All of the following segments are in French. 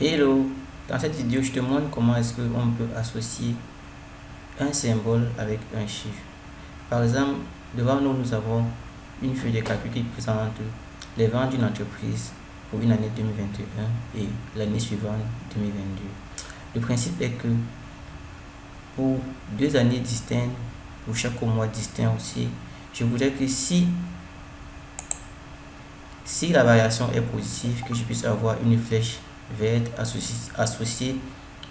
Hello, dans cette vidéo, je te montre comment est-ce qu'on peut associer un symbole avec un chiffre. Par exemple, devant nous, nous avons une feuille de calcul qui présente les ventes d'une entreprise pour une année 2021 et l'année suivante 2022. Le principe est que pour 2 années distinctes, pour chaque mois distinct aussi, je voudrais que si la variation est positive, que je puisse avoir une flèche verte associée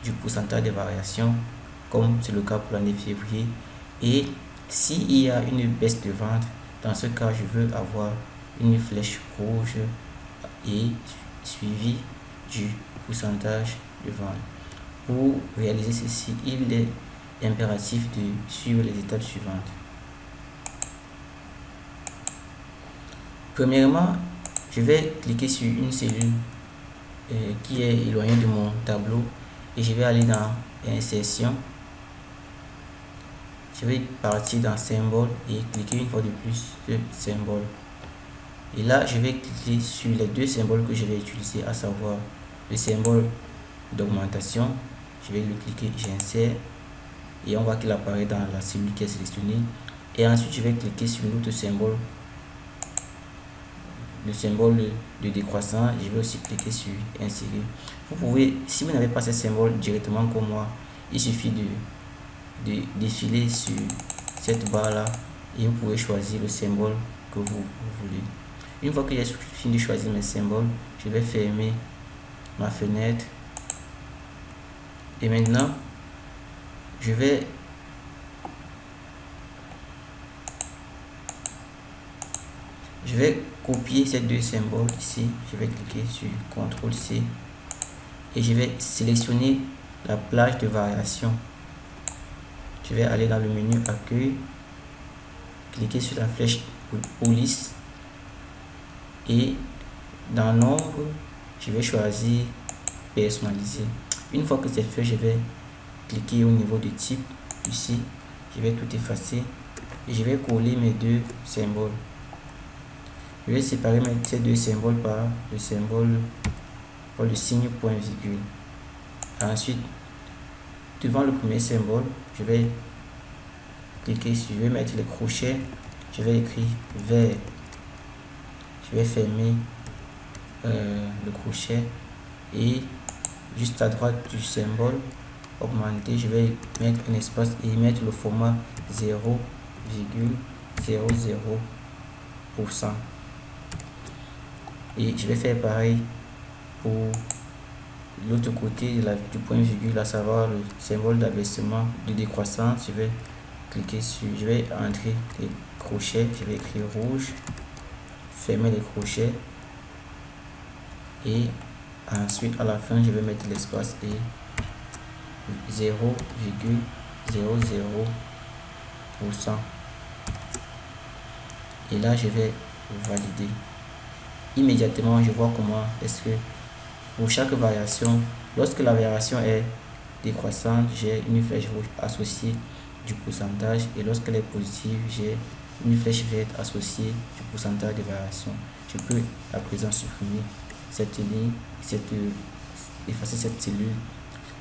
du pourcentage de variation, comme c'est le cas pour l'année février. Et s'il y a une baisse de vente, dans ce cas, je veux avoir une flèche rouge et suivie du pourcentage de vente. Pour réaliser ceci, il est impératif de suivre les étapes suivantes. Premièrement, je vais cliquer sur une cellule qui est éloignée de mon tableau et je vais aller dans insertion. Je vais partir dans symbole et cliquer une fois de plus sur symbole. Et là, je vais cliquer sur les deux symboles que je vais utiliser, à savoir le symbole d'augmentation. Je vais le cliquer, j'insère et on voit qu'il apparaît dans la cellule qui est sélectionnée. Et ensuite, je vais cliquer sur l'autre symbole, le symbole de décroissant. Je vais aussi cliquer sur insérer. Vous pouvez, si vous n'avez pas ce symbole directement comme moi, il suffit de défiler sur cette barre là et vous pouvez choisir le symbole que vous voulez. Une fois que j'ai fini de choisir mes symboles, je vais fermer ma fenêtre et maintenant je vais copier ces deux symboles ici. Je vais cliquer sur CTRL-C et je vais sélectionner la plage de variation. Je vais aller dans le menu accueil, cliquer sur la flèche police et dans nombre, je vais choisir personnaliser. Une fois que c'est fait, je vais cliquer au niveau de type ici. Je vais tout effacer et je vais coller mes deux symboles. Je vais séparer ces deux symboles par le symbole, par le signe point virgule. Ensuite, devant le premier symbole, je vais cliquer sur, je vais mettre les crochets, je vais écrire vert, je vais fermer le crochet et juste à droite du symbole augmenter, je vais mettre un espace et mettre le format 0,00%. Et je vais faire pareil pour l'autre côté du point virgule, à savoir le symbole d'abaissement de décroissance. Je vais cliquer sur, je vais entrer les crochets, je vais écrire rouge, fermer les crochets et ensuite à la fin je vais mettre l'espace et 0,00%. Et là je vais valider. Immédiatement je vois comment est-ce que pour chaque variation, lorsque la variation est décroissante, j'ai une flèche rouge associée du pourcentage et lorsqu'elle est positive, j'ai une flèche verte associée du pourcentage de variation. Je peux à présent supprimer cette ligne, effacer cette cellule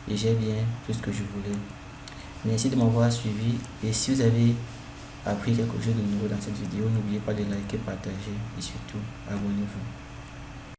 et j'ai bien tout ce que je voulais. Merci de m'avoir suivi et si vous avez appris quelque chose de nouveau dans cette vidéo, n'oubliez pas de liker, partager et surtout abonnez-vous.